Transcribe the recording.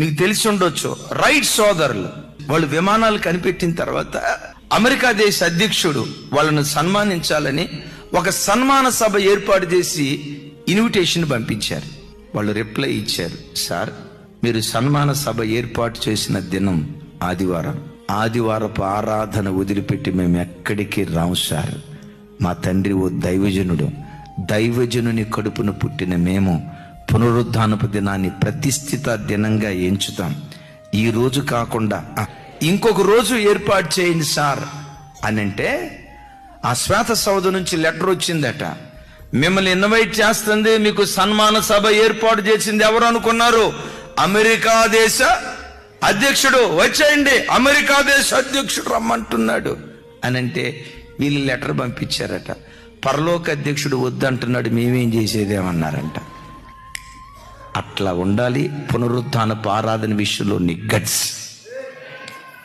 మీకు తెలిసి ఉండొచ్చు, రైట్ సోదరులు వాళ్ళు విమానాలు కనిపెట్టిన తర్వాత అమెరికా దేశ అధ్యక్షుడు వాళ్ళను సన్మానించాలని ఒక సన్మాన సభ ఏర్పాటు చేసి ఇన్విటేషన్ పంపించారు. వాళ్ళు రిప్లై ఇచ్చారు, సార్ మీరు సన్మాన సభ ఏర్పాటు చేసిన దినం ఆదివారం, ఆదివారపు ఆరాధన వదిలిపెట్టి మేము ఎక్కడికి రాము సార్. మా తండ్రి ఓ దైవజనుడు, దైవజనుని కడుపును పుట్టిన మేము పునరుద్ధానపు దినాన్ని ప్రతిష్ఠిత దినంగా ఎంచుతాం. ఈ రోజు కాకుండా ఇంకొక రోజు ఏర్పాటు చేయండి సార్ అని అంటే, ఆ శ్వేత సౌధ నుంచి లెటర్ వచ్చిందట, మిమ్మల్ని ఇన్వైట్ చేస్తుంది, మీకు సన్మాన సభ ఏర్పాటు చేసింది ఎవరు అనుకున్నారు? అమెరికా దేశ అధ్యక్షుడు. వచ్చేయండి, అమెరికా దేశ అధ్యక్షుడు రమ్మంటున్నాడు అని అంటే వీళ్ళు లెటర్ పంపించారట. పరలోక అధ్యక్షుడు వద్దంటున్నాడు, మేమేం చేసేదేమన్నారంట. అట్లా ఉండాలి పునరుత్థానపు ఆరాధన విషయంలో నీ గట్స్.